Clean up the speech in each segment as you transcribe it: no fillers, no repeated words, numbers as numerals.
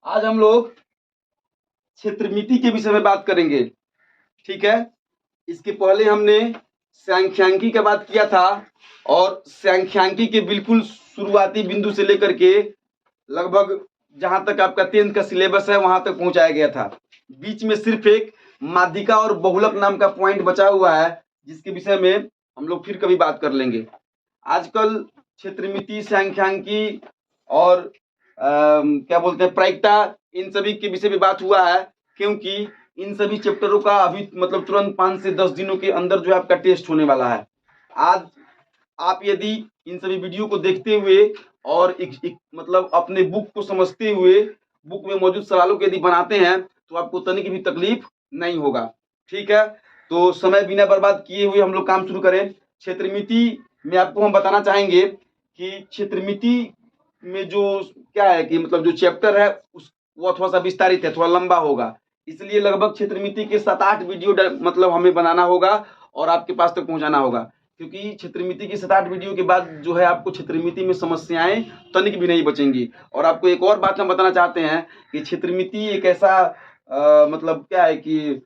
आज हम लोग क्षेत्रमिति के विषय में बात करेंगे। ठीक है, इसके पहले हमने सांख्यिकी का बात किया था और सांख्यिकी के बिल्कुल शुरुआती बिंदु से लेकर के लगभग जहां तक आपका 10th का सिलेबस है वहां तक पहुंचाया गया था। बीच में सिर्फ एक माध्यिका और बहुलक नाम का पॉइंट बचा हुआ है, जिसके विषय में हम लोग फिर कभी बात कर लेंगे। आजकल क्षेत्रमिति, सांख्यिकी और क्या बोलते हैं प्रायिकता, इन सभी के विषय में बात हुआ है, क्योंकि इन सभी चैप्टरों का अभी मतलब तुरंत 5 से 10 दिनों के अंदर जो है आपका टेस्ट होने वाला है। आज आप यदि इन सभी वीडियो को देखते हुए और एक मतलब अपने बुक को समझते हुए बुक में मौजूद सवालों को यदि बनाते हैं तो आपको तनिक भी तकलीफ नहीं होगा। ठीक है, तो समय बिना बर्बाद किए हुए हम लोग काम शुरू करें। क्षेत्रमिति में आपको हम बताना चाहेंगे कि क्षेत्रमिति में जो क्या है कि मतलब जो चैप्टर है वो थोड़ा सा विस्तारित है, थोड़ा लंबा होगा, इसलिए लगभग क्षेत्रमिति के 7-8 वीडियो मतलब हमें बनाना होगा और आपके पास तक पहुंचाना होगा, क्योंकि क्षेत्रमिति की 7-8 वीडियो के बाद जो है आपको क्षेत्रमिति में समस्याएं तनिक भी नहीं बचेंगी। और आपको एक और बात हम बताना चाहते हैं कि क्षेत्रमिति एक ऐसा मतलब क्या है कि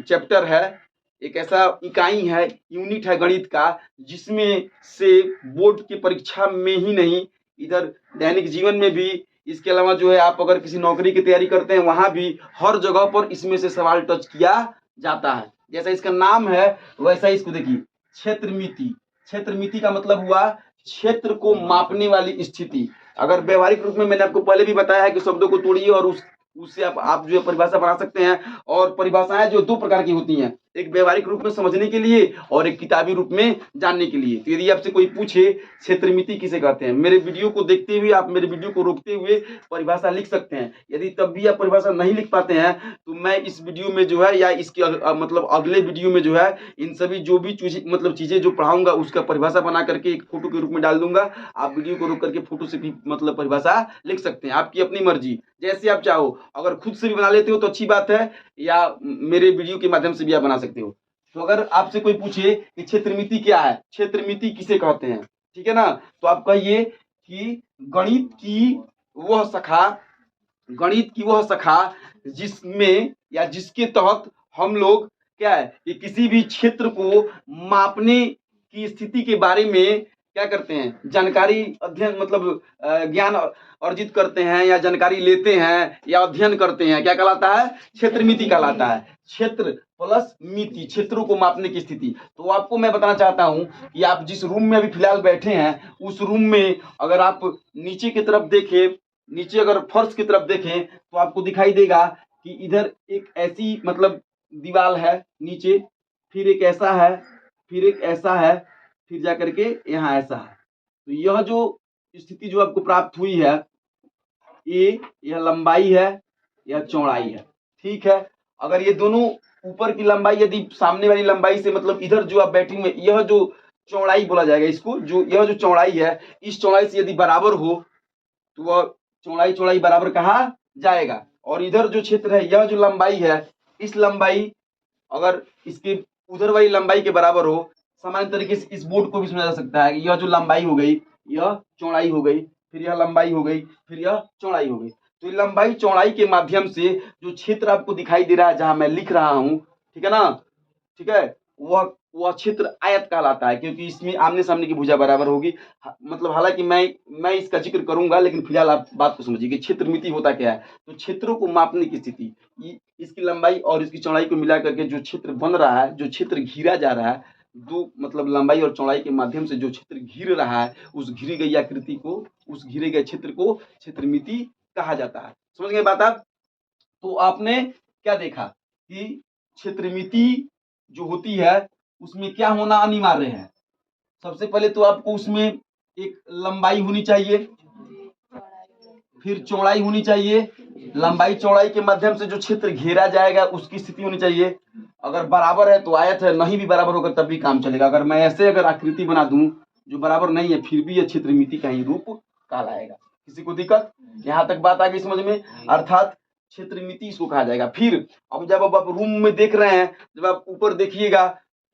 चैप्टर है, एक ऐसा इकाई है, यूनिट है गणित का, जिसमें से बोर्ड की परीक्षा में ही नहीं, इधर दैनिक जीवन में भी, इसके अलावा जो है आप अगर किसी नौकरी की तैयारी करते हैं वहां भी हर जगह पर इसमें से सवाल टच किया जाता है। जैसा इसका नाम है वैसा इसको देखिए, क्षेत्रमिति। क्षेत्रमिति का मतलब हुआ क्षेत्र को मापने वाली स्थिति। अगर व्यवहारिक रूप में मैंने आपको पहले भी बताया है कि शब्दों को तोड़िए और उससे आप जो है परिभाषा बना सकते हैं। और परिभाषाएं जो 2 प्रकार की होती हैं, एक व्यवहारिक रूप में समझने के लिए और एक किताबी रूप में जानने के लिए। तो यदि आपसे कोई पूछे क्षेत्रमिति किसे कहते हैं, मेरे वीडियो को देखते हुए आप मेरे वीडियो को रोकते हुए परिभाषा लिख सकते हैं। यदि तब भी आप परिभाषा नहीं लिख पाते हैं तो मैं इस वीडियो में जो है या इसके मतलब अगले वीडियो में जो है इन सभी जो भी चीजें जो पढ़ाऊंगा उसका परिभाषा बना करके एक फोटो के रूप में डाल दूंगा। आप वीडियो को रोक करके फोटो से भी मतलब परिभाषा लिख सकते हैं, आपकी अपनी मर्जी, जैसे आप चाहो। अगर खुद से भी बना लेते हो तो अच्छी बात है, या मेरे वीडियो के माध्यम से भी आप बना सकते हो। तो अगर आपसे कोई पूछे कि क्षेत्रमिति क्या है, क्षेत्रमिति किसे कहते हैं, ठीक है ना, तो आप कहिए कि गणित की वह शाखा जिसमें या जिसके तहत हम लोग क्या है कि किसी भी क्षेत्र को मापने की स्थिति के बारे में क्या करते हैं, जानकारी अध्ययन मतलब ज्ञान अर्जित करते हैं या जानकारी लेते हैं या अध्ययन करते हैं। क्या कहलाता है? क्षेत्रमिति कहलाता है। क्षेत्र प्लस मिति, क्षेत्रों को मापने की स्थिति। तो आपको मैं बताना चाहता हूं कि आप जिस रूम में अभी फिलहाल बैठे हैं उस रूम में अगर आप नीचे की तरफ देखें, नीचे अगर फर्श की तरफ देखें तो आपको दिखाई देगा कि इधर एक ऐसी मतलब दीवार है नीचे, फिर एक ऐसा है, फिर एक ऐसा है, फिर जाकर के यहाँ ऐसा है। तो यह जो स्थिति जो आपको प्राप्त हुई है, यह लंबाई है, यह चौड़ाई है। ठीक है, अगर ये दोनों ऊपर की लंबाई यदि सामने वाली लंबाई से मतलब इधर जो आप बैठे हुए, यह जो चौड़ाई बोला जाएगा इसको, जो यह जो चौड़ाई है इस चौड़ाई से यदि बराबर हो तो वह चौड़ाई बराबर कहा जाएगा। और इधर जो क्षेत्र है, यह जो लंबाई है, इस लंबाई अगर इसके उधर वाली लंबाई के बराबर हो, सामान्य तरीके से इस बोर्ड को भी समझा जा सकता है कि यह जो लंबाई हो गई, यह चौड़ाई हो गई, फिर यह लंबाई हो गई, फिर यह चौड़ाई हो गई। तो लंबाई चौड़ाई के माध्यम से जो क्षेत्र आपको दिखाई दे रहा है, जहां मैं लिख रहा हूं, ठीक है ना, ठीक है, वह क्षेत्र आयत कहलाता है, क्योंकि इसमें आमने सामने की भुजा बराबर होगी। मतलब हालांकि मैं इसका जिक्र करूंगा, लेकिन फिलहाल आप बात को समझिए कि क्षेत्रमिति होता क्या है। तो क्षेत्रों को मापने की स्थिति, इसकी लंबाई और इसकी चौड़ाई को मिला करके जो क्षेत्र बन रहा है, जो क्षेत्र घिरा जा रहा है, दो मतलब लंबाई और चौड़ाई के माध्यम से जो क्षेत्र घिर रहा है, उस घिरी गई आकृति को, उस घिरे गए क्षेत्र को क्षेत्रमिति कहा जाता है। समझ गए बात आप? तो आपने क्या देखा कि क्षेत्रमिति जो होती है उसमें क्या होना अनिवार्य है। सबसे पहले तो आपको उसमें एक लंबाई होनी चाहिए, फिर चौड़ाई होनी चाहिए। लंबाई चौड़ाई के माध्यम से जो क्षेत्र घेरा जाएगा उसकी स्थिति होनी चाहिए। अगर बराबर है तो आयत है, नहीं भी बराबर होगा तब भी काम चलेगा। अगर मैं ऐसे अगर आकृति बना दूं जो बराबर नहीं है, फिर भी यह क्षेत्रमिति का ही रूप कहलाएगा। किसी को दिक्कत? यहाँ तक बात आ गई समझ में? अर्थात क्षेत्रमिति इसको कहा जाएगा। फिर अब जब आप रूम में देख रहे हैं, जब आप ऊपर देखिएगा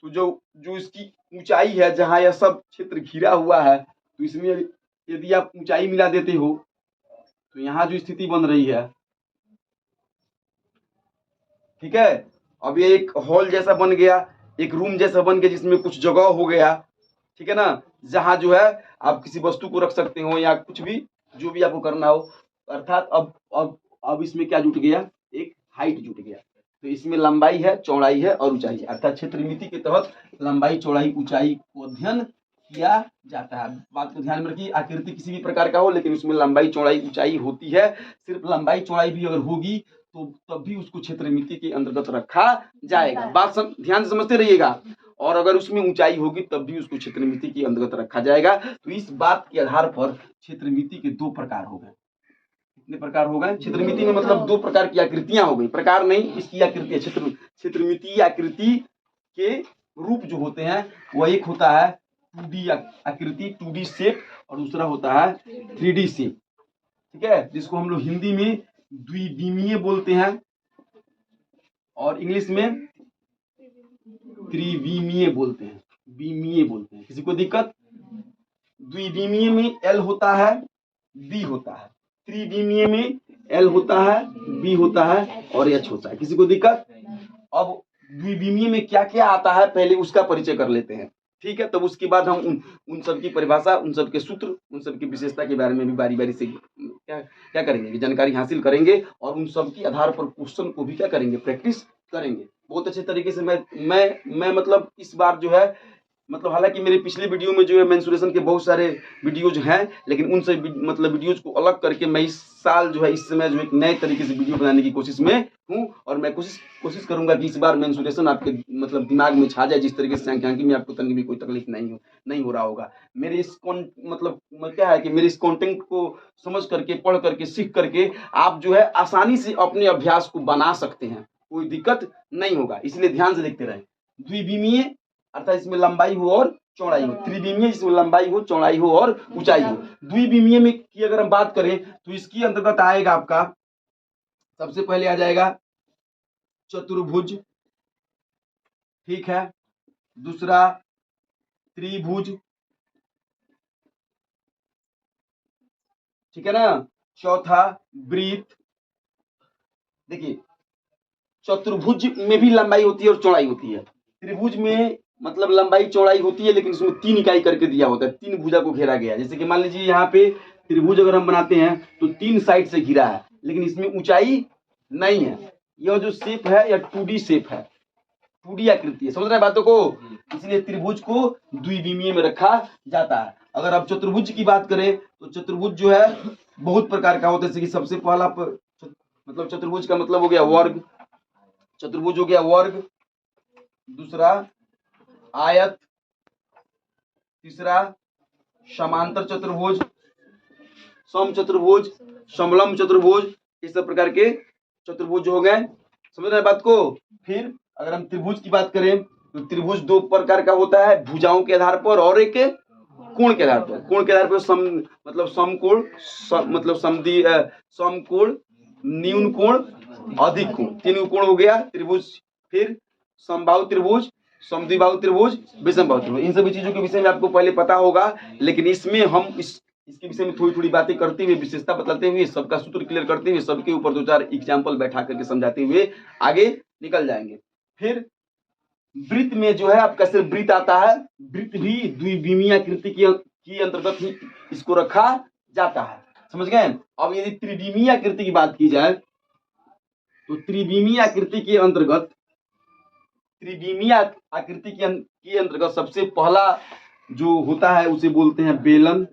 तो जो इसकी ऊंचाई है, जहां यह सब क्षेत्र घिरा हुआ है, तो इसमें यदि आप ऊंचाई मिला देते हो तो यहाँ जो स्थिति बन रही है, ठीक है, अब ये एक हॉल जैसा बन गया, एक रूम जैसा बन गया जिसमें कुछ जगह हो गया, ठीक है ना, जहाँ जो है आप किसी वस्तु को रख सकते हो या कुछ भी जो भी आपको करना हो। अर्थात अब इसमें क्या जुट गया, एक हाइट जुट गया। तो इसमें लंबाई है, चौड़ाई है और ऊंचाई है। अर्थात क्षेत्रमिति के तहत लंबाई, चौड़ाई, ऊंचाई को अध्ययन किया जाता है। बात को ध्यान में रखिए, आकृति किसी भी प्रकार का हो लेकिन उसमें लंबाई, चौड़ाई, ऊंचाई होती है। सिर्फ लंबाई चौड़ाई भी अगर होगी तो तब भी उसको क्षेत्रमिति के अंतर्गत रखा जाएगा। बात ध्यान से समझते रहिएगा। और अगर उसमें ऊंचाई होगी तब भी उसको क्षेत्रमिति के अंतर्गत रखा जाएगा। तो इस बात के आधार पर क्षेत्रमिति के दो प्रकार हो गए। कितने प्रकार हो गए? क्षेत्रमिति में मतलब दो प्रकार की आकृतियां हो गई, प्रकार नहीं, इसकी आकृति क्षेत्रमिति आकृति के रूप जो होते हैं वह एक होता है 2D आकृति, 2D शेप, और दूसरा होता है 3D शेप, ठीक है, जिसको हम लोग हिंदी में द्विविमीय बोलते हैं और इंग्लिश में त्रिविमीय बोलते हैं, विमीय बोलते हैं। किसी को दिक्कत? द्विविमीय में L होता है, B होता है, त्रिविमीय में L होता है, B होता है और H होता है। किसी को दिक्कत? अब द्विविमीय में क्या क्या आता है पहले उसका परिचय कर लेते हैं, ठीक है, तब उसके बाद हम उन सब की परिभाषा, उन सब के सूत्र, उन सब की विशेषता के बारे में भी बारी बारी से क्या करेंगे, जानकारी हासिल करेंगे और उन सब के आधार पर क्वेश्चन को भी क्या करेंगे, प्रैक्टिस करेंगे बहुत अच्छे तरीके से। मैं मतलब इस बार जो है, मतलब हालांकि मेरे पिछले वीडियो में जो है मेंसुरेशन के बहुत सारे वीडियोज हैं, लेकिन उन सब मतलब वीडियोज को अलग करके मैं इस साल जो है, इस समय जो एक नए तरीके से वीडियो बनाने की कोशिश में हूँ। और मैं कोशिश करूंगा कि इस बार मेंसुरेशन आपके मतलब दिमाग में छा जाए, जिस तरीके से सांख्यिकी में आपको तनिक भी कोई तकलीफ नहीं हो रहा होगा। मेरे इस मतलब क्या है कि मेरे इस कंटेंट को समझ करके, पढ़ करके, सीख करके आप जो है आसानी से अपने अभ्यास को बना सकते हैं, कोई दिक्कत नहीं होगा। इसलिए ध्यान से देखते रहें। द्विविमीय अर्थात इसमें लंबाई हो और चौड़ाई हो, त्रिविमीय जिसमें लंबाई हो, चौड़ाई हो और ऊंचाई हो। द्विविमीय में की अगर हम बात करें तो इसकी अंतर्गत आएगा आपका, सबसे पहले आ जाएगा चतुर्भुज, ठीक है, दूसरा त्रिभुज, ठीक है ना, चौथा वृत्त। देखिए चतुर्भुज में भी लंबाई होती है और चौड़ाई होती है। त्रिभुज में मतलब लंबाई चौड़ाई होती है लेकिन उसमें 3 इकाई करके दिया होता है, 3 भुजा को घेरा गया है। जैसे कि मान लीजिए यहाँ पे त्रिभुज अगर हम बनाते हैं तो 3 साइड से घिरा है, लेकिन इसमें ऊंचाई नहीं है। यह जो शेप है यह 2D शेप है, 2D आकृति है, समझ रहे हैं बातों को। इसलिए त्रिभुज को द्विविमीय में रखा जाता है। अगर आप चतुर्भुज की बात करें तो चतुर्भुज जो है बहुत प्रकार का होता है। जैसे कि सबसे पहला मतलब चतुर्भुज का मतलब हो गया वर्ग, चतुर्भुज हो गया वर्ग, दूसरा आयत, तीसरा समांतर चतुर्भुज, सम चतुर्भुज, समलंब चतुर्भुज, इस सब प्रकार के चतुर्भुज हो गए। समझ रहे हैं बात को। फिर अगर हम त्रिभुज की बात करें तो त्रिभुज 2 प्रकार का होता है, भुजाओं के आधार पर और एक कोण के आधार पर। कोण के आधार पर मतलब समकोण, मतलब समकोण, न्यून कोण, अधिक कोण, 3 कोण हो गया त्रिभुज। फिर समबाहु त्रिभुज, समद्विबाहु त्रिभुज, विषमबाहु त्रिभुज। इन सभी चीजों के विषय में आपको पहले पता होगा, लेकिन इसमें हम इसके विषय में थोड़ी थोड़ी बातें करते हुए, विशेषता बताते हुए, सबका सूत्र क्लियर करते हुए, सबके ऊपर 2-4 एग्जाम्पल बैठा करके समझाते हुए आगे निकल जाएंगे। फिर वृत्त में जो है आपका सिर्फ वृत्त आता है। वृत्त भी द्विविमीय आकृति की अंतर्गत ही इसको रखा जाता है, समझ गए। अब यदि त्रिविमीय आकृति की बात की जाए तो त्रिविमीय आकृति के अंतर्गत, त्रिविमीय आकृति के अंतर्गत सबसे पहला जो होता है उसे बोलते हैं बेलन।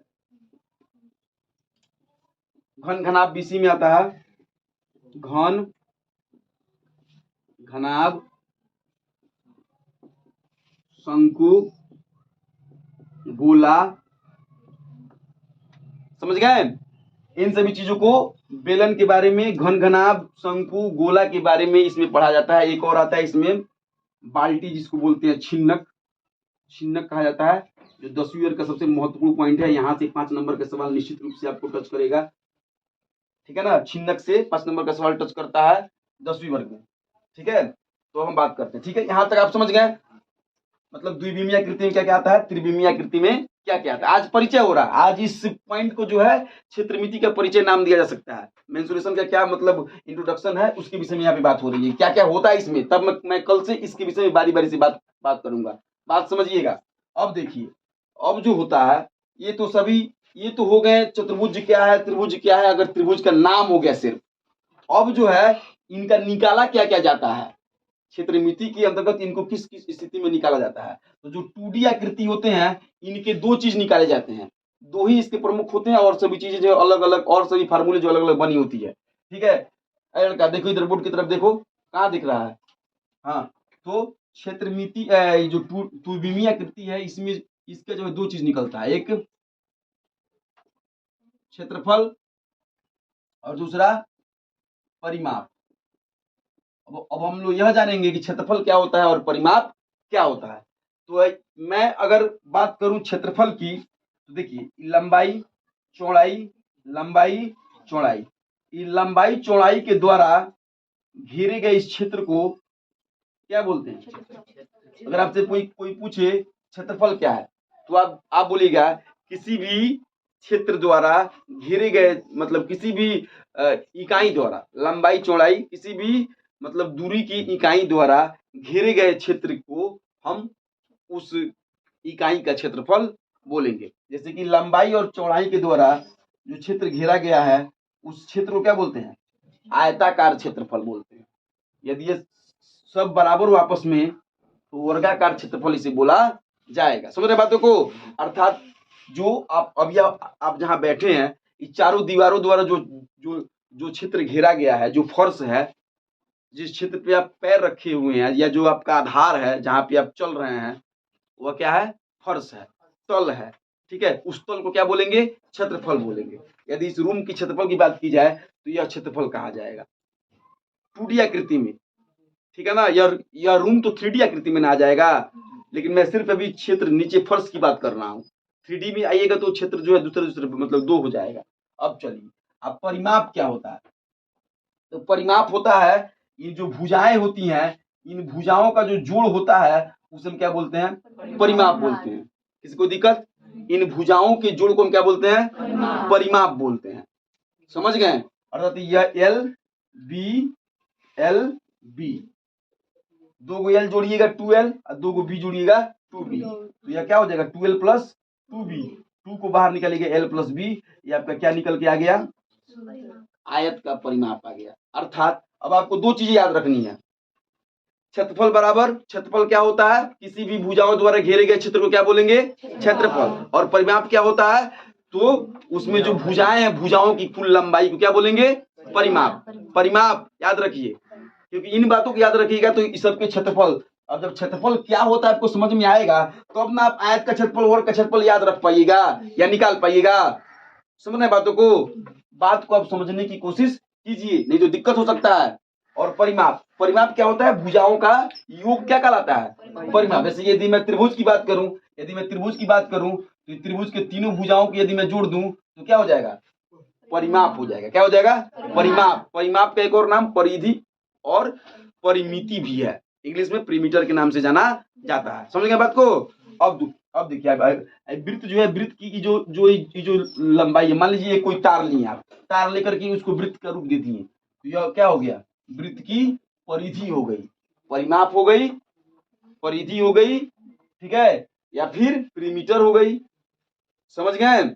घन घनाभ बीसी में आता है, घन घनाभ, शंकु, गोला, समझ गए। इन सभी चीजों को बेलन के बारे में, घन घनाभ, शंकु, गोला के बारे में इसमें पढ़ा जाता है। एक और आता है इसमें बाल्टी, जिसको बोलते हैं छिन्नक, छिन्नक कहा जाता है, जो 10वीं ईयर का सबसे महत्वपूर्ण पॉइंट है। यहाँ से 5 नंबर का सवाल निश्चित रूप से आपको टच करेगा, ठीक है ना। छिन्नक से 5 नंबर का सवाल टच करता है 10वीं वर्ग में, ठीक है। तो हम बात करते हैं, ठीक है, यहाँ तक आप समझ गए। मतलब द्विविमीय आकृति में क्या क्या आता है, त्रिविमीय आकृति में क्या क्या आता है। आज परिचय हो रहा है, आज इस पॉइंट को जो है क्षेत्रमिति का परिचय नाम दिया जा सकता है। मेंसुरेशन का क्या मतलब इंट्रोडक्शन है उसके विषय में यहाँ पे बात हो रही है, क्या क्या होता है इसमें, तब मैं कल से इसके विषय में बारी बारी से बात करूंगा, बात समझिएगा। अब देखिए, अब जो होता है ये तो सभी, ये तो हो गए चतुर्भुज क्या है, त्रिभुज क्या है, अगर त्रिभुज का नाम हो गया सिर्फ। अब जो है इनका निकाला क्या क्या जाता है, क्षेत्रमिति के अंतर्गत इनको किस किस स्थिति में निकाला जाता है। तो जो 2D आकृति होते हैं इनके दो चीज निकाले जाते हैं, दो ही इसके प्रमुख होते हैं, और सभी चीजें जो अलग अलग, और सभी फार्मूले जो अलग अलग बनी होती है। ठीक है, अरे लड़का देखो इधर बोर्ड की तरफ देखो, कहाँ दिख रहा है। हाँ, तो क्षेत्रमिति जो द्विविमीय आकृति है इसमें इसका जो है दो चीज निकलता है, एक क्षेत्रफल और दूसरा परिमाप। अब हम लोग यह जानेंगे कि क्षेत्रफल क्या होता है और परिमाप क्या होता है। तो मैं अगर बात करूं क्षेत्रफल की, तो देखिए लंबाई चौड़ाई, लंबाई चौड़ाई, ये लंबाई चौड़ाई के द्वारा घेरे गए इस क्षेत्र को क्या बोलते हैं। अगर आपसे कोई पूछे क्षेत्रफल क्या है, तो आप बोलिएगा किसी भी क्षेत्र द्वारा घेरे गए, मतलब किसी भी इकाई द्वारा, लंबाई चौड़ाई किसी भी मतलब दूरी की इकाई द्वारा घेरे गए क्षेत्र को हम उस इकाई का क्षेत्रफल बोलेंगे। जैसे कि लंबाई और चौड़ाई के द्वारा जो क्षेत्र घेरा गया है उस क्षेत्र को क्या बोलते हैं, आयताकार क्षेत्रफल बोलते हैं। यदि ये सब बराबर हो आपस में तो वर्गाकार क्षेत्रफल इसे बोला जाएगा। समझ रहे बातों को। अर्थात जो आप अभी आप जहां बैठे हैं, इस चारों दीवारों द्वारा जो जो जो क्षेत्र घेरा गया है, जो फर्श है, जिस क्षेत्र पे आप पैर रखे हुए हैं, या जो आपका आधार है जहां पे आप चल रहे हैं, वह क्या है, फर्श है, तल है। ठीक है, उस तल को क्या बोलेंगे, क्षेत्रफल बोलेंगे। यदि इस रूम की क्षेत्रफल की बात की जाए तो यह क्षेत्रफल कहा जाएगा 2D आकृति में। ठीक है ना, यह रूम तो 3D आकृति में ना आ जाएगा, लेकिन मैं सिर्फ अभी क्षेत्र नीचे फर्श की बात कर रहा हूँ। 3D में आइएगा तो क्षेत्र जो है दूसरे दूसरे मतलब दो हो जाएगा। अब चलिए, अब परिमाप क्या होता है। तो परिमाप होता है, ये जो भुजाएं होती हैं, इन भुजाओं का जो जोड़ होता है उसे हम क्या बोलते हैं, परिमाप बोलते हैं। किसी को दिक्कत, इन भुजाओं के जोड़ को हम क्या बोलते हैं, परिमाप बोलते हैं। समझ गए। अर्थात यह एल बी, दो गो एल जोड़िएगा 2L और दो गो बी जोड़िएगा 2B, तो यह क्या हो जाएगा 2L प्लस 2B। 2 को बाहर निकालिएगा L प्लस B, ये आपका क्या निकल के आ गया, आयत का परिमाप आ गया। अर्थात अब आपको दो चीजें याद रखनी है, क्षेत्रफल बराबर, क्षेत्रफल क्या होता है, किसी भी भुजाओं द्वारा घेरे गए क्षेत्र को क्या बोलेंगे, क्षेत्रफल। और परिमाप क्या होता है, तो उसमें जो भुजाएं हैं, भुजाओं की कुल लंबाई को क्या बोलेंगे, परिमाप। परिमाप याद रखिए, क्योंकि इन बातों को याद रखिएगा तो इस सबके क्षेत्रफल, अब जब क्षेत्रफल क्या होता है आपको समझ में आएगा तो अब ना आप आयत का क्षेत्रफल, वर्ग का क्षेत्रफल याद रख पाइएगा या निकाल पाइएगा। समझ रहे बातों को, बात को आप समझने की कोशिश कीजिए, नहीं तो दिक्कत हो सकता है। और परिमाप, परिमाप क्या होता है, भुजाओं का योग क्या कहलाता है, परिमाप। जैसे यदि मैं त्रिभुज की बात करूं, तो त्रिभुज के तीनों भुजाओं को यदि मैं जोड़ दूं तो क्या हो जाएगा, परिमाप हो जाएगा। क्या हो जाएगा, परिमाप। परिमाप का एक और नाम परिधि और परिमिति भी है, इंग्लिश में प्रीमीटर के नाम से जाना जाता है। समझ गए बात को। अब देखिए, वृत्त जो है, वृत्त की जो लंबाई है, मान लीजिए कोई तार लिए आप, तार लेकर के उसको वृत्त का रूप दे दिए, तो यह क्या हो गया, वृत्त की परिधि हो गई, परिमाप हो गई, परिधि हो गई। ठीक है, या फिर प्रीमीटर हो गई। समझ गए।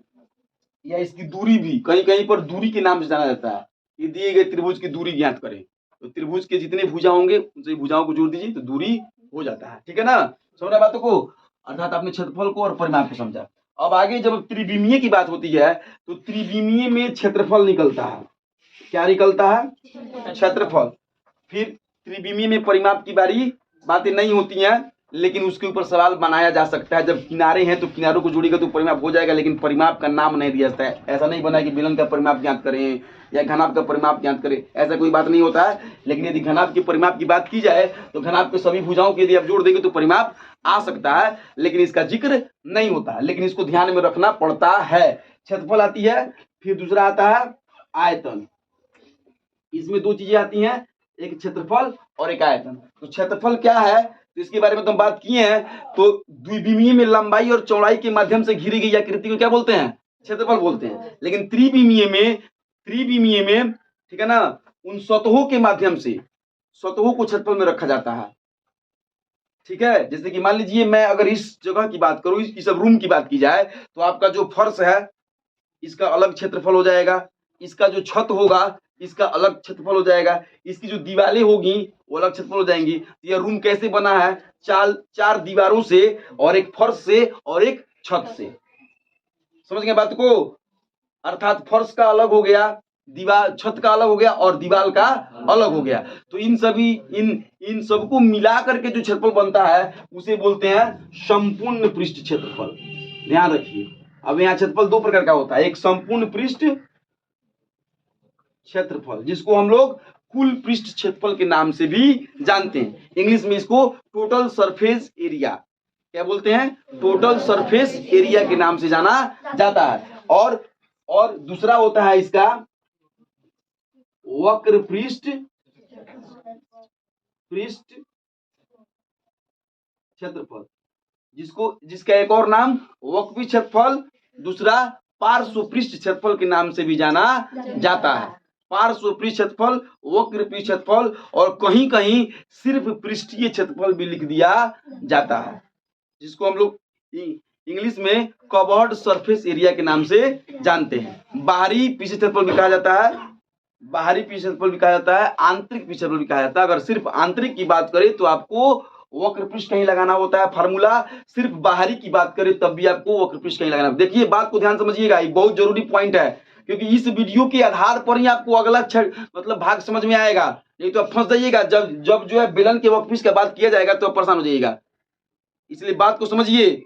या इसकी दूरी भी कहीं कहीं पर दूरी के नाम से जाना जाता है। ये दिए गए त्रिभुज की दूरी ज्ञात करें, तो त्रिभुज के जितने भुजा होंगे उनसे भुजाओं को जोड़ दीजिए तो दूरी हो जाता है। ठीक है ना, समझ बातों को। अर्थात आपने क्षेत्रफल को और परिमाप को समझा। अब आगे जब त्रिविमीय की बात होती है तो त्रिविमीय में क्षेत्रफल निकलता है। क्या निकलता है, क्षेत्रफल। फिर त्रिविमीय में परिमाप की बारी बातें नहीं होती हैं, लेकिन उसके ऊपर सवाल बनाया जा सकता है। जब किनारे हैं तो किनारों को जोड़ेगा तो परिमाप हो जाएगा, लेकिन परिमाप का नाम नहीं दिया जाता है। ऐसा नहीं बना कि बेलन का परिमाप ज्ञात करें या घनाभ का परिमाप ज्ञात करें, ऐसा कोई बात नहीं होता है। लेकिन यदि घनाभ के परिमाप की बात की जाए तो घनाभ के सभी भुजाओं के यदि आप जोड़ देंगे तो परिमाप आ सकता है, लेकिन इसका जिक्र नहीं होता है। लेकिन इसको ध्यान में रखना पड़ता है। क्षेत्रफल आती है, फिर दूसरा आता है आयतन। इसमें दो चीजें आती हैं, एक क्षेत्रफल और एक आयतन। तो क्षेत्रफल क्या है, तो इसके बारे में तो हम बात किए हैं। तो द्विविमीय में लंबाई और चौड़ाई के माध्यम से घिरी गई आकृति को क्या बोलते हैं? क्षेत्रफल बोलते हैं। लेकिन त्रिविमीय में ठीक है ना, उन सतहों के माध्यम से सतहों को क्षेत्रफल में रखा जाता है। ठीक है, जैसे कि मान लीजिए मैं अगर इस जगह की बात करूं, इस रूम की बात की जाए, तो आपका जो फर्श है इसका अलग क्षेत्रफल हो जाएगा, इसका जो छत होगा इसका अलग क्षेत्रफल हो जाएगा, इसकी जो दीवारें होगी वो अलग क्षेत्रफल हो जाएंगी। यह रूम कैसे बना है? चार दीवारों से और एक फर्श से और एक छत से। समझ गए बात को? अर्थात फर्श का अलग हो गया, दीवार छत का अलग हो गया और दीवार का अलग हो गया। तो इन सबको मिला करके जो क्षेत्रफल बनता है उसे बोलते हैं संपूर्ण पृष्ठ क्षेत्रफल। ध्यान रखिए, अब यहाँ क्षेत्रफल दो प्रकार का होता है, एक संपूर्ण पृष्ठ क्षेत्रफल जिसको हम लोग कुल पृष्ठ क्षेत्रफल के नाम से भी जानते हैं। इंग्लिश में इसको टोटल सरफेस एरिया क्या बोलते हैं? टोटल सरफेस एरिया के नाम से जाना जाता है। और दूसरा होता है इसका वक्र पृष्ठ क्षेत्रफल, जिसका एक और नाम वक्र क्षेत्रफल, दूसरा पार्श्व पृष्ठ क्षेत्रफल के नाम से भी जाना जाता है। पार्श्व पृष्ठ क्षेत्रफल, वक्र पृष्ठ क्षेत्रफल और कहीं कहीं सिर्फ पृष्ठीय क्षेत्रफल भी लिख दिया जाता है, जिसको हम लोग इंग्लिश में कवर्ड सरफेस एरिया के नाम से जानते हैं। बाहरी पृष्ठ क्षेत्रफल भी कहा जाता है, बाहरी पृष्ठ क्षेत्रफल भी कहा जाता है, आंतरिक पृष्ठ क्षेत्रफल भी कहा जाता है। अगर सिर्फ आंतरिक की बात करें तो आपको वक्र पृष्ठ कहीं लगाना होता है फार्मूला, सिर्फ बाहरी की बात करें तब भी आपको वक्र पृष्ठ कहीं लगाना। देखिए बात को ध्यान समझिएगा, ये बहुत जरूरी पॉइंट है, क्योंकि इस वीडियो के आधार पर ही आपको अगला मतलब भाग समझ में आएगा, नहीं तो आप फंस जाइएगा। जब जो है बेलन के वक्र पृष्ठ का बात किया जाएगा तो परेशान हो जाइएगा। इसलिए बात को समझिए,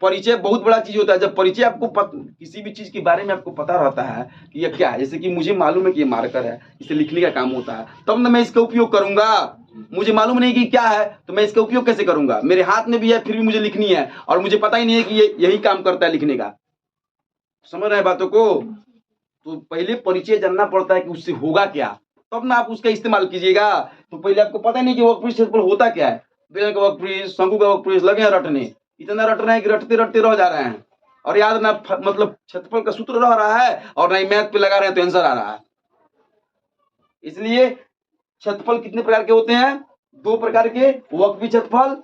परिचय बहुत बड़ा चीज होता है। जब परिचय आपको किसी भी चीज के बारे में आपको पता रहता है कि यह क्या है, जैसे कि मुझे मालूम है कि ये मार्कर है, इसे लिखने का काम होता है, तब ना मैं इसका उपयोग करूंगा। मुझे मालूम नहीं कि क्या है तो मैं इसका उपयोग कैसे करूंगा? मेरे हाथ में भी है फिर भी मुझे लिखनी है और मुझे पता ही नहीं है कि ये यही काम करता है लिखने का। समझ रहे हैं बातों को? तो पहले परिचय जानना पड़ता है कि उससे होगा क्या, तब ना आप उसका इस्तेमाल कीजिएगा। तो पहले आपको पता नहीं कि वक्र पृष्ठ क्षेत्रफल होता क्या है, बेलन का वक्र पृष्ठ, शंकु का वक्र पृष्ठ, लगे हैं रटने, इतना रट रहे हैं कि रटते रटते रह जा रहे हैं, और याद ना मतलब क्षेत्रफल का सूत्र रह रहा है और ना ही मैथ पे लगा रहे हैं तो आंसर आ रहा है। इसलिए क्षेत्रफल कितने प्रकार के होते हैं? दो प्रकार के, वक्र क्षेत्रफल,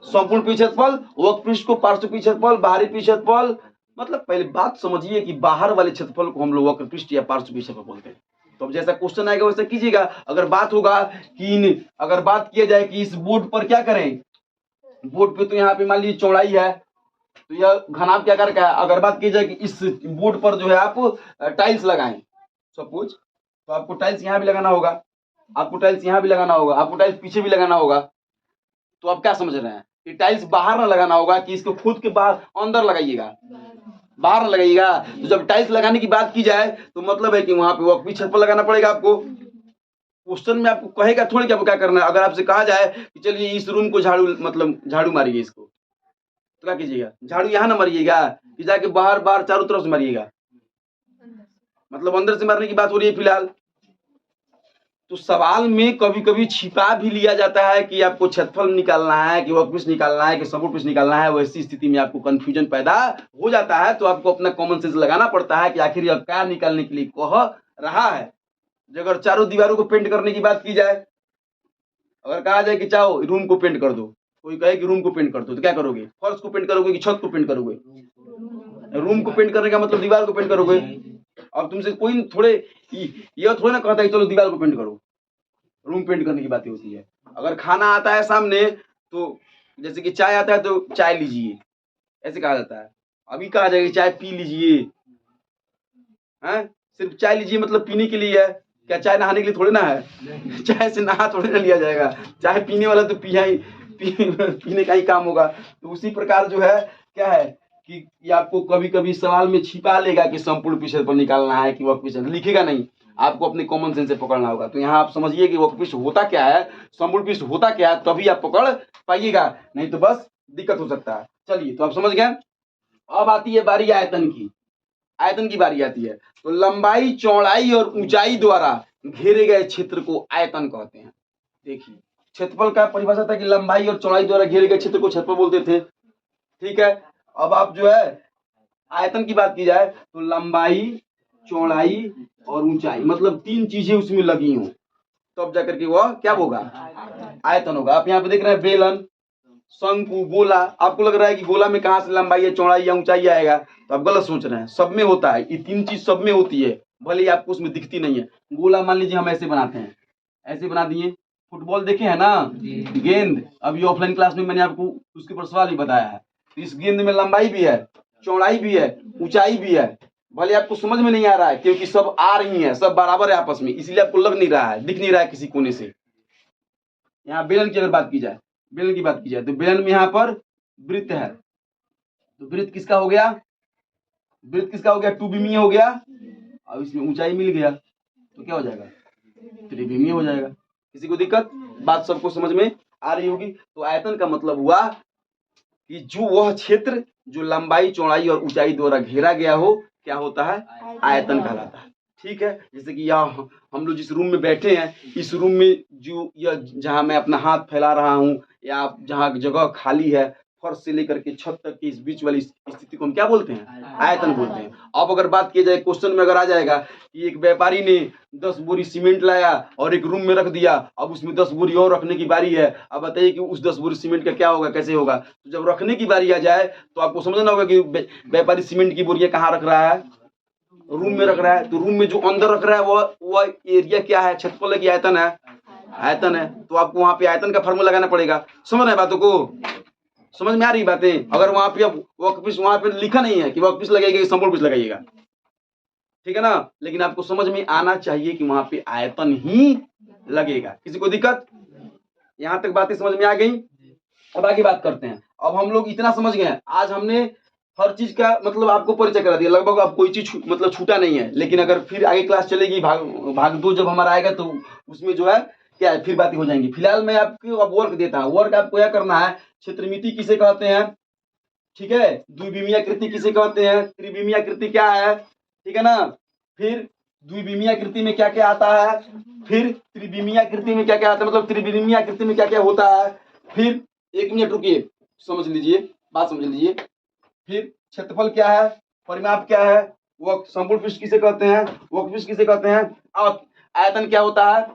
संपूर्ण पृष्ठ क्षेत्रफल। वक्र पृष्ठ को पार्श्व पृष्ठ क्षेत्रफल, बाहरी पृष्ठ क्षेत्रफल। मतलब पहले बात समझिए कि बाहर वाले क्षेत्रफल को हम लोग वक्र पृष्ठ या पार्श्व पृष्ठ क्षेत्रफल बोलते हैं। तो अब जैसा क्वेश्चन आएगा वैसा कीजिएगा। अगर बात होगा कि अगर बात किया जाए कि इस बोर्ड पर क्या करें, बोर्ड पे तो यहाँ पे मान लीजिए चौड़ाई है तो यह घनाभ क्या आकार का है। अगर बात की जाए कि इस बोर्ड पर जो है आप टाइल्स लगाएं सपोज, तो आपको टाइल्स यहाँ भी लगाना होगा, आपको टाइल्स यहाँ भी लगाना होगा, आपको टाइल्स पीछे भी लगाना होगा। तो आप क्या समझ रहे हैं कि टाइल्स बाहर ना लगाना होगा कि इसको खुद के बाहर अंदर लगाइएगा, बाहर ना लगाइएगा। तो जब टाइल्स लगाने की बात की जाए तो मतलब है कि वहां पे वक्र क्षेत्रफल लगाना पड़ेगा आपको। क्वेश्चन में आपको कहेगा थोड़ी कि आपको क्या करना है। अगर आपसे कहा जाए कि चलिए इस रूम को झाड़ू मारिए इसको, तो क्या कीजिएगा? झाड़ू यहाँ ना मारिएगा कि जाके बाहर बाहर चारों तरफ से मारिएगा, मतलब अंदर से मारने की बात हो रही है फिलहाल। तो सवाल में कभी कभी छिपा भी लिया जाता है कि आपको क्षेत्रफल निकालना है कि वक्र पृष्ठ निकालना है कि संपूर्ण पृष्ठ निकालना है। वैसी स्थिति में आपको कंफ्यूजन पैदा हो जाता है, तो आपको अपना कॉमन सेंस लगाना पड़ता है कि आखिर यह क्या निकालने के लिए कह रहा है। अगर चारों दीवारों को पेंट करने की बात की जाए, अगर कहा जाए कि चाहो रूम को पेंट कर दो, कोई कहे कि रूम को पेंट कर दो, तो क्या करोगे? फर्श को पेंट करोगे कि छत को पेंट करोगे? रूम को पेंट करने का मतलब दीवार को पेंट करोगे। अब तुमसे कोई थोड़े ये थोड़े ना कहता है चलो दीवार को पेंट करो, रूम पेंट करने की बातें होती है। अगर खाना आता है सामने तो जैसे कि चाय आता है तो चाय लीजिए ऐसे कहा जाता है। अभी कहा जाएगा कि चाय पी लीजिए, हैं? सिर्फ चाय लीजिए मतलब पीने के लिए है क्या? चाय नहाने के लिए थोड़े ना है। चाय से नहा थोड़े ना लिया जाएगा, चाय पीने वाला तो पीने का ही काम होगा। तो उसी प्रकार जो है क्या है कि आपको कभी कभी सवाल में छिपा लेगा कि संपूर्ण पृष्ठ पर निकालना है कि वक्र पृष्ठ, लिखेगा नहीं, आपको अपने कॉमन सेंस से पकड़ना होगा। तो यहाँ आप समझिए कि वक्र पृष्ठ होता क्या है, संपूर्ण पृष्ठ होता क्या है, तभी आप पकड़ पाइएगा, नहीं तो बस दिक्कत हो सकता है। चलिए तो आप समझ गए। अब आती है बारी आयतन की, आयतन की बारी आती है। तो लंबाई, चौड़ाई और ऊंचाई द्वारा घेरे गए क्षेत्र को आयतन कहते हैं। देखिए क्षेत्रफल का परिभाषा था कि लंबाई और चौड़ाई द्वारा घेरे गए क्षेत्र को क्षेत्रफल बोलते थे। ठीक है, अब आप जो है आयतन की बात की जाए तो लंबाई, चौड़ाई और ऊंचाई, मतलब 3 चीजें उसमें लगी हों तब जाकर के वह क्या होगा, आयतन होगा। आप यहाँ पे देख रहे हैं बेलन, शंकु, गोला। आपको लग रहा है कि गोला में कहाँ से लंबाई या चौड़ाई या ऊंचाई आएगा, तो आप गलत सोच रहे हैं। सब में होता है, ये 3 चीज सब में होती है, भले ही आपको उसमें दिखती नहीं है। गोला मान लीजिए हम ऐसे बनाते हैं, ऐसे बना दिए। फुटबॉल देखे है ना, गेंद, अभी ऑफलाइन क्लास में मैंने आपको उसके ऊपर सवाल भी बताया है। तो इस गेंद में लंबाई भी है, चौड़ाई भी है, ऊंचाई भी है, भले आपको समझ में नहीं आ रहा है क्योंकि सब आ रही है, सब बराबर है आपस में, इसलिए आपको लग नहीं रहा है, दिख नहीं रहा है किसी कोने से। यहाँ बेलन की अगर बात की जाए, बेलन की बात की जाए तो बेलन में यहाँ पर वृत्त है, तो वृत्त किसका हो गया, वृत्त किसका हो गया, 2 विमीय हो गया। अब इसमें ऊंचाई मिल गया तो क्या हो जाएगा, 3 विमीय हो जाएगा। किसी को दिक्कत, बात सबको समझ में आ रही होगी। तो आयतन का मतलब हुआ कि जो वह क्षेत्र जो लंबाई, चौड़ाई और ऊंचाई द्वारा घेरा गया हो, क्या होता है, आयतन कहलाता है। ठीक है, जैसे कि यहाँ हम लोग जिस रूम में बैठे हैं, इस रूम में जो यह जहाँ मैं अपना हाथ फैला रहा हूँ या जहाँ जगह खाली है, फर्श से लेकर के छत तक की इस बीच वाली स्थिति को हम क्या बोलते हैं, आयतन बोलते हैं। अब अगर बात की जाए, क्वेश्चन में अगर आ जाएगा कि एक व्यापारी ने 10 बोरी सीमेंट लाया और एक रूम में रख दिया, अब उसमें 10 बोरी और रखने की बारी है, अब बताइए कि उस 10 बोरी सीमेंट का क्या होगा, कैसे होगा। तो जब रखने की बारी आ जाए तो आपको समझना होगा कि व्यापारी सीमेंट की बोरियां कहाँ रख रहा है, रूम में रख रहा है। तो रूम में जो अंदर रख रहा है वह एरिया क्या है, क्षेत्रफल है कि आयतन है, आयतन है। तो आपको वहां पे आयतन का फॉर्मूला लगाना पड़ेगा। समझ रहे हैं बातों को, समझ में आ रही बातें। अगर वहां पे वर्कपीस वहां पे लिखा नहीं है कि वर्कपीस लगाइएगा, संपूर्ण पीस लगाइएगा, ठीक है ना, लेकिन आपको समझ में आना चाहिए कि वहां पे आयतन ही लगेगा। किसी को दिक्कत, यहां तक बातें समझ में आ गई। अब आगे बात करते हैं। अब हम लोग इतना समझ गए, आज हमने हर चीज का मतलब आपको परिचय करा दिया, लगभग अब कोई चीज मतलब छूटा नहीं है। लेकिन अगर फिर आगे क्लास चलेगी, भाग 2 जब हमारा आएगा तो उसमें जो है क्या है, फिर बातें हो जाएंगी। फिलहाल मैं आपको अब वर्क देता हूँ। वर्क आपको क्या करना है, क्षेत्रमिति किसे कहते हैं, ठीक है, द्विविमीय आकृति किसे कहते हैं, त्रिविमीय आकृति क्या है, ठीक है ना, फिर द्विविमीय आकृति में क्या क्या आता है, फिर त्रिविमीय आकृति में क्या क्या आता है, मतलब त्रिविमीय आकृति में क्या क्या होता है। फिर 1 मिनट रुकिए, समझ लीजिए, बात समझ लीजिए। फिर क्षेत्रफल क्या है, परिमाप क्या है, वह संपूर्ण पृष्ठ किसे कहते हैं, वक्रपृष्ठ किसे कहते हैं, और आयतन क्या होता है।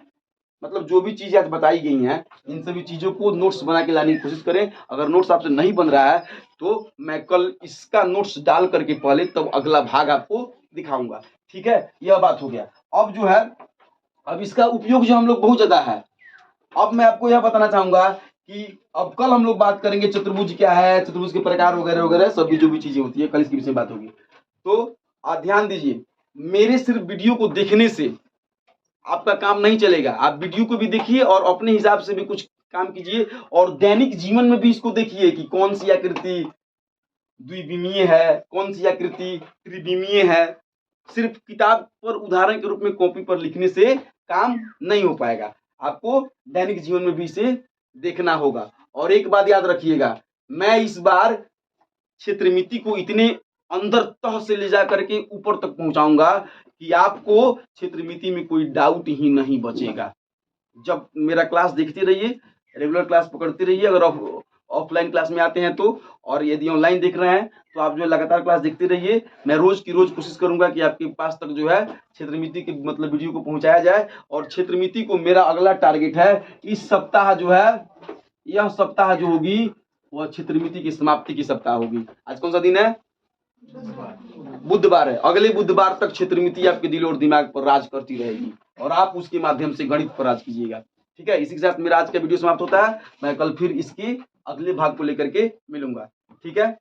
मतलब जो भी चीजें आज बताई गई हैं, इन सभी चीजों को नोट्स बना के लाने की कोशिश करें। अगर नोट्स आपसे नहीं बन रहा है तो मैं कल इसका नोट्स डाल करके पहले तब अगला भाग आपको दिखाऊंगा। ठीक है, यह बात हो गया। अब जो है, अब इसका उपयोग जो हम लोग बहुत ज्यादा है। अब मैं आपको यह बताना चाहूंगा कि अब कल हम लोग बात करेंगे चतुर्भुज क्या है, चतुर्भुज के प्रकार वगैरह वगैरह, सभी जो भी चीजें होती है, कल इसके विषय में बात होगी। तो ध्यान दीजिए, मेरे सिर्फ वीडियो को देखने से आपका काम नहीं चलेगा। आप वीडियो को भी देखिए और अपने हिसाब से भी कुछ काम कीजिए, और दैनिक जीवन में भी इसको देखिए कि कौन सी आकृति द्विविमीय है, कौन सी आकृति त्रिविमीय है। सिर्फ किताब पर उदाहरण के रूप में कॉपी पर लिखने से काम नहीं हो पाएगा, आपको दैनिक जीवन में भी इसे देखना होगा। और एक बात याद रखिएगा, मैं इस बार क्षेत्रमिति को इतने अंदर तह से ले जा करके ऊपर तक पहुंचाऊंगा कि आपको क्षेत्रमिति में कोई डाउट ही नहीं बचेगा। जब मेरा क्लास देखते रहिए, रेगुलर क्लास पकड़ते रहिए। अगर ऑफलाइन क्लास में आते हैं तो, और यदि ऑनलाइन देख रहे हैं तो आप जो लगातार क्लास देखते रहिए। मैं रोज की रोज कोशिश करूंगा कि आपके पास तक जो है क्षेत्रमिति के मतलब वीडियो को पहुंचाया जाए। और क्षेत्रमिति को मेरा अगला टारगेट है, इस सप्ताह जो है, यह सप्ताह जो होगी वह क्षेत्रमिति की समाप्ति की सप्ताह होगी। आज कौन सा दिन है, बुधवार है। अगले बुधवार तक क्षेत्रमिति आपके दिल और दिमाग पर राज करती रहेगी और आप उसके माध्यम से गणित पर राज कीजिएगा। ठीक है, इसी के साथ मेरा आज का वीडियो समाप्त होता है। मैं कल फिर इसके अगले भाग को लेकर के मिलूंगा। ठीक है।